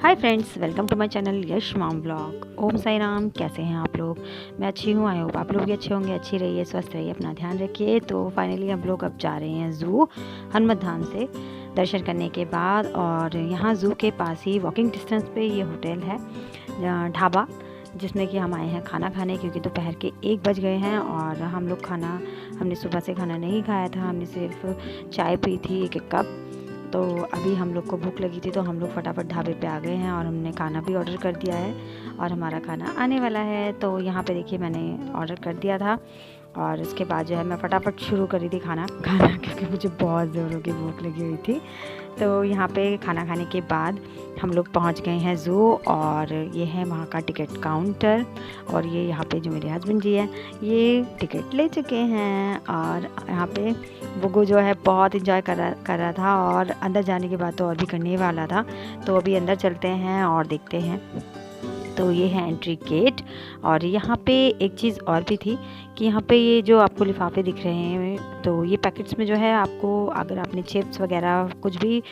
Hi friends, welcome to my channel Yash mom vlog. Om Sai Ram. कैसे हैं आप लोग? मैं अच्छी हूँ। आई होप आप लोग भी अच्छे होंगे। अच्छी रहिए, स्वस्थ रहिए, अपना ध्यान रखिए। तो फाइनली हम लोग अब जा रहे हैं ज़ू, हनुमत धाम से दर्शन करने के बाद। और यहाँ ज़ू के पास ही वॉकिंग डिस्टेंस पे ये होटल है, ढाबा, जिसमें कि हम आए हैं खाना खाने, क्योंकि दोपहर के 1 बज गए हैं। और हम लोग हमने सुबह से खाना नहीं खाया था, हमने सिर्फ चाय पी थी 1-1 कप। तो अभी हम लोग को भूख लगी थी, तो हम लोग फटाफट ढाबे पे आ गए हैं और हमने खाना भी ऑर्डर कर दिया है और हमारा खाना आने वाला है। तो यहाँ पे देखिए, मैंने ऑर्डर कर दिया था और उसके बाद जो है मैं फटाफट शुरू करी थी खाना क्योंकि मुझे बहुत ज़ोरों की भूख लगी हुई थी। तो यहाँ पे खाना खाने के बाद हम लोग पहुँच गए हैं ज़ू, और ये है वहाँ का टिकट काउंटर। और ये यहाँ पे जो मेरे हस्बैंड जी हैं, ये टिकट ले चुके हैं। और यहाँ पे बुग्गू जो है बहुत इंजॉय कर रहा था, और अंदर जाने के बाद तो और भी करने वाला था। तो अभी अंदर चलते हैं और देखते हैं। तो ये है एंट्री गेट। और यहाँ पे एक चीज़ और भी थी कि यहाँ पे ये जो आपको लिफाफे दिख रहे हैं, तो ये पैकेट्स में जो है आपको, अगर आपने चिप्स वगैरह कुछ भी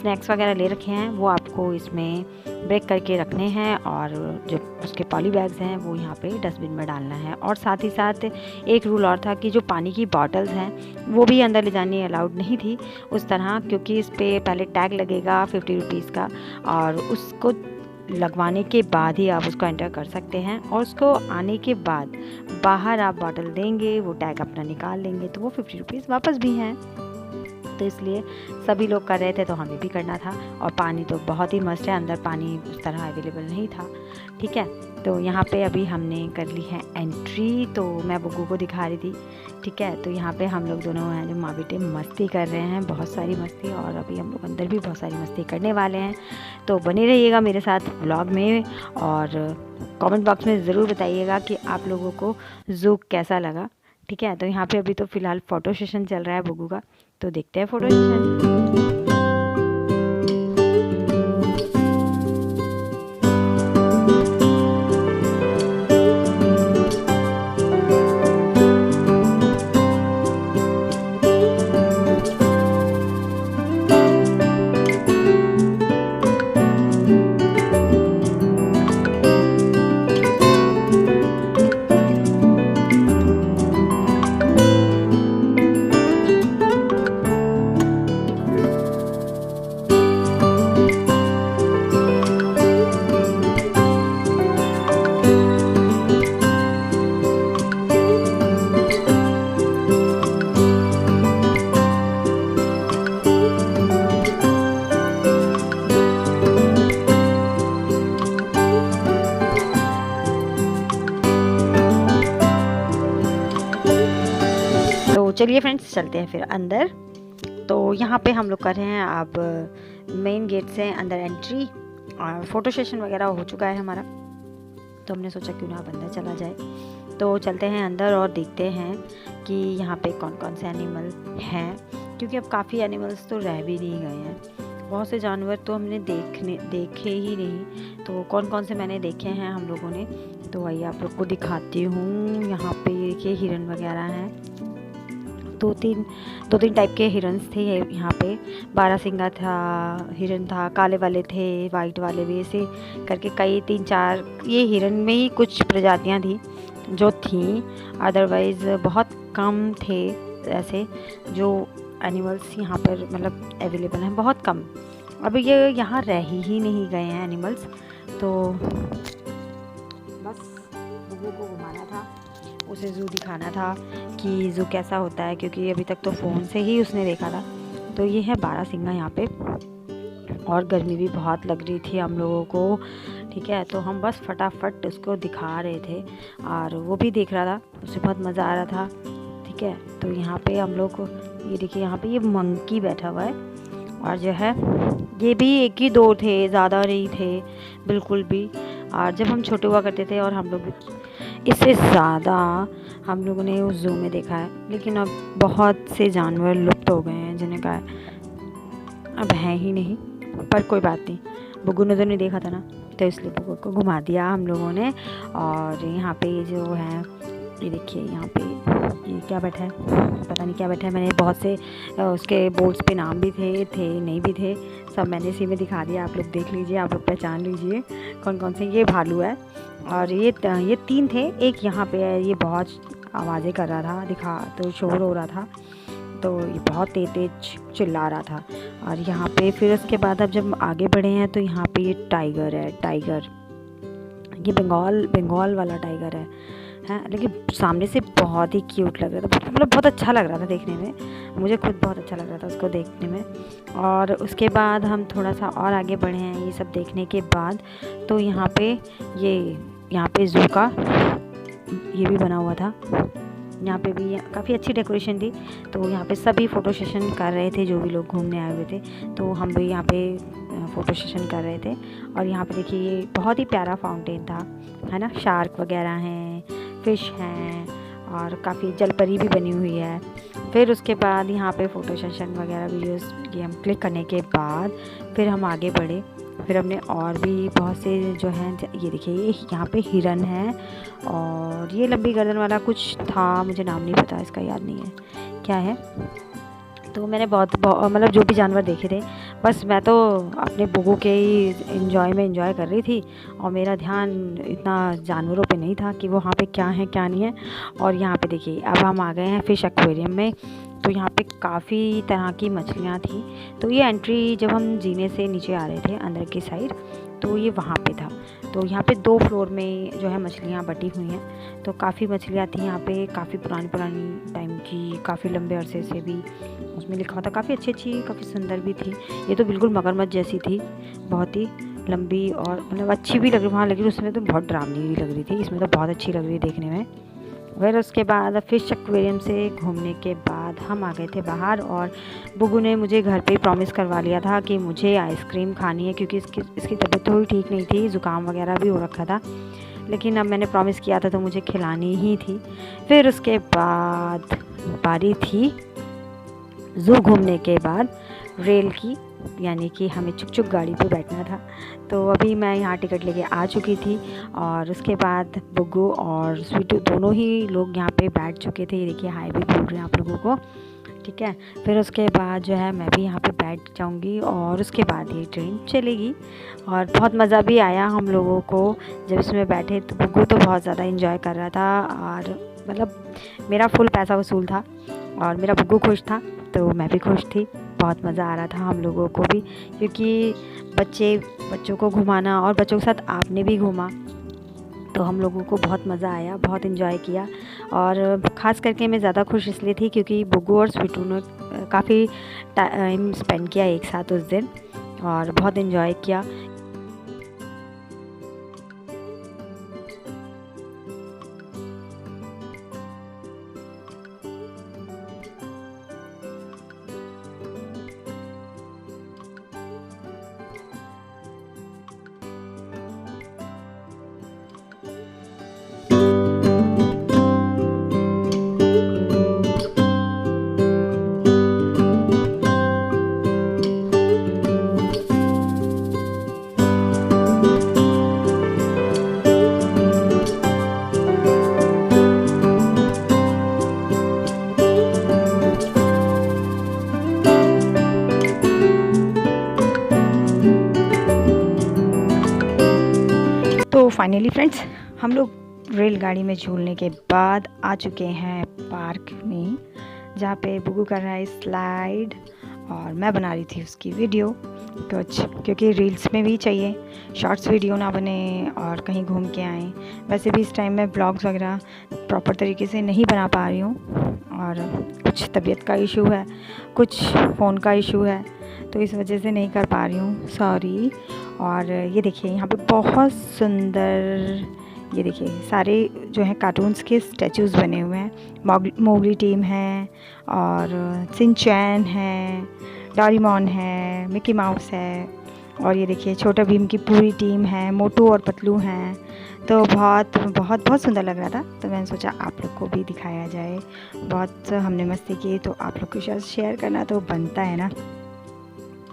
स्नैक्स वगैरह ले रखे हैं, वो आपको इसमें ब्रेक करके रखने हैं। और जो उसके पॉली बैग्स हैं वो यहाँ पे डस्टबिन में डालना है। और साथ ही साथ एक रूल और था कि जो पानी की बॉटल्स हैं वो भी अंदर ले जानी अलाउड नहीं थी उस तरह, क्योंकि इस पर पहले टैग लगेगा 50 रुपीज़ का, और उसको लगवाने के बाद ही आप उसको एंटर कर सकते हैं। और उसको आने के बाद बाहर आप बॉटल देंगे, वो टैग अपना निकाल लेंगे, तो वो 50 रुपीज़ वापस भी हैं। तो इसलिए सभी लोग कर रहे थे, तो हमें भी करना था। और पानी तो बहुत ही मस्त है, अंदर पानी उस तरह अवेलेबल नहीं था। ठीक है, तो यहाँ पे अभी हमने कर ली है एंट्री। तो मैं बुग्गू को दिखा रही थी। ठीक है, तो यहाँ पे हम लोग दोनों हैं जो माँ बेटे मस्ती कर रहे हैं, बहुत सारी मस्ती। और अभी हम लोग अंदर भी बहुत सारी मस्ती करने वाले हैं। तो बने रहिएगा मेरे साथ व्लॉग में, और कमेंट बॉक्स में ज़रूर बताइएगा कि आप लोगों को ज़ू कैसा लगा। ठीक है, तो यहाँ पे अभी तो फ़िलहाल फ़ोटो सेशन चल रहा है बुग्गू का, तो देखते हैं फ़ोटो सेशन। तो चलिए फ्रेंड्स, चलते हैं फिर अंदर। तो यहाँ पे हम लोग कर रहे हैं अब मेन गेट से अंदर एंट्री। और फ़ोटो सेशन वगैरह हो चुका है हमारा, तो हमने सोचा क्यों ना अब अंदर चला जाए। तो चलते हैं अंदर और देखते हैं कि यहाँ पे कौन कौन से एनिमल हैं, क्योंकि अब काफ़ी एनिमल्स तो रह भी नहीं गए हैं। बहुत से जानवर तो हमने देखे ही नहीं। तो कौन कौन से मैंने देखे हैं हम लोगों ने, तो वही आप लोग को दिखाती हूँ। यहाँ पे देखिए हिरन वगैरह हैं, दो तीन टाइप के हिरन्स थे यहाँ पे। बारहसिंगा था, हिरन था, काले वाले थे, वाइट वाले भी, ऐसे करके कई 3-4 ये हिरन में ही कुछ प्रजातियाँ थी जो थीं। अदरवाइज़ बहुत कम थे ऐसे जो एनिमल्स यहाँ पर मतलब अवेलेबल हैं, बहुत कम। अब ये यहाँ रह ही नहीं गए हैं एनिमल्स। तो बस बुग्गू को घुमाना था, उसे ज़ू दिखाना था कि ज़ू कैसा होता है, क्योंकि अभी तक तो फ़ोन से ही उसने देखा था। तो ये है बारहसिंगा यहाँ पे, और गर्मी भी बहुत लग रही थी हम लोगों को। ठीक है, तो हम बस फटाफट उसको दिखा रहे थे और वो भी देख रहा था, उसे बहुत मज़ा आ रहा था। ठीक है, तो यहाँ पे हम लोग ये देखिए, यहाँ पे ये मंकी बैठा हुआ है, और जो है ये भी 1 ही 2 थे, ज़्यादा नहीं थे बिल्कुल भी। और जब हम छोटे हुआ करते थे, और हम लोग इससे ज़्यादा हम लोगों ने उस ज़ू में देखा है, लेकिन अब बहुत से जानवर लुप्त हो गए हैं जिन्हें का अब है ही नहीं। पर कोई बात नहीं, बुग्गू ने तो नहीं देखा था ना, तो इसलिए बुग्गू को घुमा दिया हम लोगों ने। और यहाँ पे जो है ये देखिए यहाँ पे ये क्या बैठा है, पता नहीं क्या बैठा है। मैंने बहुत से उसके बोर्ड्स पे नाम भी थे नहीं भी थे, सब मैंने इसी में दिखा दिया। आप लोग देख लीजिए, आप लोग पहचान लीजिए कौन कौन से। ये भालू है और ये 3 थे। एक यहाँ पे है, ये बहुत आवाज़ें कर रहा था, दिखा तो शोर हो रहा था, तो ये बहुत तेज चिल्ला रहा था। और यहाँ पे फिर उसके बाद अब जब आगे बढ़े हैं तो यहाँ पे ये टाइगर है। टाइगर ये बंगाल वाला टाइगर है, लेकिन सामने से बहुत ही क्यूट लग रहा था, मतलब बहुत अच्छा लग रहा था देखने में। मुझे खुद बहुत अच्छा लग रहा था उसको देखने में। और उसके बाद हम थोड़ा सा और आगे बढ़े हैं ये सब देखने के बाद, तो यहाँ पे ज़ू का ये भी बना हुआ था। यहाँ पे भी काफ़ी अच्छी डेकोरेशन थी, तो यहाँ पे सभी फ़ोटो सेशन कर रहे थे जो भी लोग घूमने आए हुए थे। तो हम भी यहाँ पे फ़ोटो सेशन कर रहे थे। और यहाँ पे देखिए ये बहुत ही प्यारा फाउंटेन था, है ना। शार्क वगैरह हैं, फ़िश हैं और काफ़ी जलपरी भी बनी हुई है। फिर उसके बाद यहाँ पे फ़ोटो सेशन वगैरह वीडियोस ये हम क्लिक करने के बाद फिर हम आगे बढ़े। फिर हमने और भी बहुत से जो हैं, ये देखिए ये यहाँ पे हिरन है और ये लंबी गर्दन वाला कुछ था, मुझे नाम नहीं पता, इसका याद नहीं है क्या है। तो मैंने बहुत मतलब जो भी जानवर देखे थे, बस मैं तो अपने बुगू के ही एंजॉय कर रही थी और मेरा ध्यान इतना जानवरों पे नहीं था कि वो वहाँ पे क्या है क्या नहीं है। और यहाँ पे देखिए अब हम आ गए हैं फ़िश एक्वेरियम में। तो यहाँ पे काफ़ी तरह की मछलियाँ थी। तो ये एंट्री जब हम जीने से नीचे आ रहे थे अंदर की साइड, तो ये वहाँ पे था। तो यहाँ पे 2 फ्लोर में जो है मछलियाँ बटी हुई हैं। तो काफ़ी मछलियाँ थी यहाँ पे, काफ़ी पुरानी टाइम की, काफ़ी लंबे अरसे से भी उसमें लिखा हुआ था। काफ़ी अच्छी काफ़ी सुंदर भी थी। ये तो बिल्कुल मगरमच्छ जैसी थी, बहुत ही लंबी और मतलब अच्छी भी लग रही वहाँ, लेकिन उसमें तो बहुत डरावनी भी लग रही थी, इसमें तो बहुत अच्छी लग रही देखने में। फिर उसके बाद फ़िश एक्वेरियम से घूमने के बाद हम आ गए थे बाहर। और बुगू ने मुझे घर पे ही प्रॉमिस करवा लिया था कि मुझे आइसक्रीम खानी है, क्योंकि इसकी तबीयत थोड़ी ठीक नहीं थी, ज़ुकाम वगैरह भी हो रखा था। लेकिन अब मैंने प्रॉमिस किया था तो मुझे खिलानी ही थी। फिर उसके बाद बारी थी ज़ू घूमने के बाद रेल की, यानी कि हमें चुक गाड़ी पे बैठना था। तो अभी मैं यहाँ टिकट लेके आ चुकी थी और उसके बाद बुग्गू और स्वीटू दोनों ही लोग यहाँ पे बैठ चुके थे। ये देखिए हाय भी बोल रहे हैं आप लोगों को, ठीक है। फिर उसके बाद जो है मैं भी यहाँ पे बैठ जाऊँगी और उसके बाद ये ट्रेन चलेगी। और बहुत मज़ा भी आया हम लोगों को जब इसमें बैठे। तो बुग्गू तो बहुत ज़्यादा इंजॉय कर रहा था और मतलब मेरा फुल पैसा वसूल था और मेरा बुग्गू खुश था तो मैं भी खुश थी। बहुत मज़ा आ रहा था हम लोगों को भी, क्योंकि बच्चों को घुमाना और बच्चों के साथ आपने भी घूमा तो हम लोगों को बहुत मज़ा आया, बहुत इन्जॉय किया। और ख़ास करके मैं ज़्यादा खुश इसलिए थी क्योंकि बुग्गू और स्वीटू ने काफ़ी टाइम स्पेंड किया एक साथ उस दिन और बहुत इन्जॉय किया। तो फाइनली फ्रेंड्स हम लोग रेलगाड़ी में झूलने के बाद आ चुके हैं पार्क में, जहाँ पे बुग्गू कर रहा है स्लाइड और मैं बना रही थी उसकी वीडियो कुछ, क्योंकि रील्स में भी चाहिए, शॉर्ट्स वीडियो ना बने और कहीं घूम के आएँ। वैसे भी इस टाइम में ब्लॉग्स वगैरह प्रॉपर तरीके से नहीं बना पा रही हूँ और कुछ तबीयत का इशू है, कुछ फ़ोन का इशू है, तो इस वजह से नहीं कर पा रही हूँ, सॉरी। और ये देखिए यहाँ पे बहुत सुंदर, ये देखिए सारे जो हैं कार्टून्स के स्टैचूज़ बने हुए हैं। मोगली टीम है और सिंचैन है, डोरेमोन है, मिकी माउस है और ये देखिए छोटा भीम की पूरी टीम है, मोटू और पतलू हैं। तो बहुत बहुत बहुत सुंदर लग रहा था, तो मैंने सोचा आप लोग को भी दिखाया जाए। बहुत हमने मस्ती की तो आप लोग के साथ शेयर करना तो बनता है ना।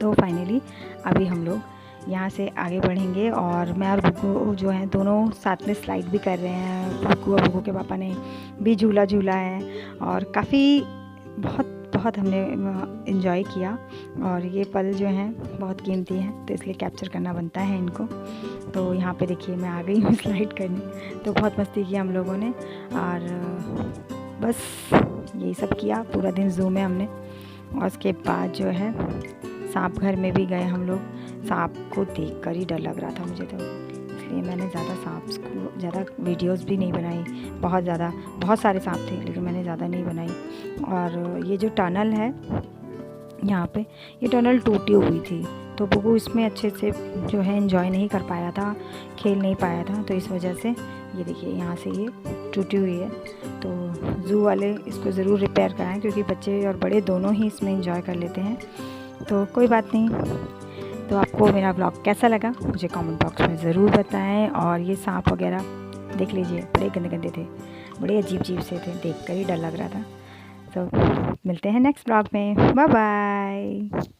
तो फाइनली अभी हम लोग यहाँ से आगे बढ़ेंगे और मैं और बुग्गू जो हैं दोनों साथ में स्लाइड भी कर रहे हैं। बुग्गू और बुग्गू के पापा ने भी झूला झूला है और काफ़ी बहुत हमने इन्जॉय किया। और ये पल जो हैं बहुत कीमती हैं, तो इसलिए कैप्चर करना बनता है इनको। तो यहाँ पे देखिए मैं आ गई हूँ स्लाइड करने। तो बहुत मस्ती की हम लोगों ने और बस यही सब किया पूरा दिन ज़ू में हमने। और उसके बाद जो है सांप घर में भी गए हम लोग। सांप को देखकर ही डर लग रहा था मुझे, तो इसलिए मैंने ज़्यादा वीडियोस भी नहीं बनाई। बहुत सारे सांप थे लेकिन मैंने ज़्यादा नहीं बनाई। और ये जो टनल है यहाँ पे, ये टनल टूटी हुई थी, तो बुग्गू इसमें अच्छे से जो है एंजॉय नहीं कर पाया था, खेल नहीं पाया था। तो इस वजह से ये देखिए यहाँ से ये टूटी हुई है। तो ज़ू वाले इसको ज़रूर रिपेयर कराएं, क्योंकि बच्चे और बड़े दोनों ही इसमें एंजॉय कर लेते हैं। तो कोई बात नहीं। तो आपको मेरा ब्लॉग कैसा लगा मुझे कमेंट बॉक्स में ज़रूर बताएं। और ये सांप वगैरह देख लीजिए, बड़े गंदे थे, बड़े अजीब से थे, देखकर ही डर लग रहा था। तो मिलते हैं नेक्स्ट ब्लॉग में। Bye bye.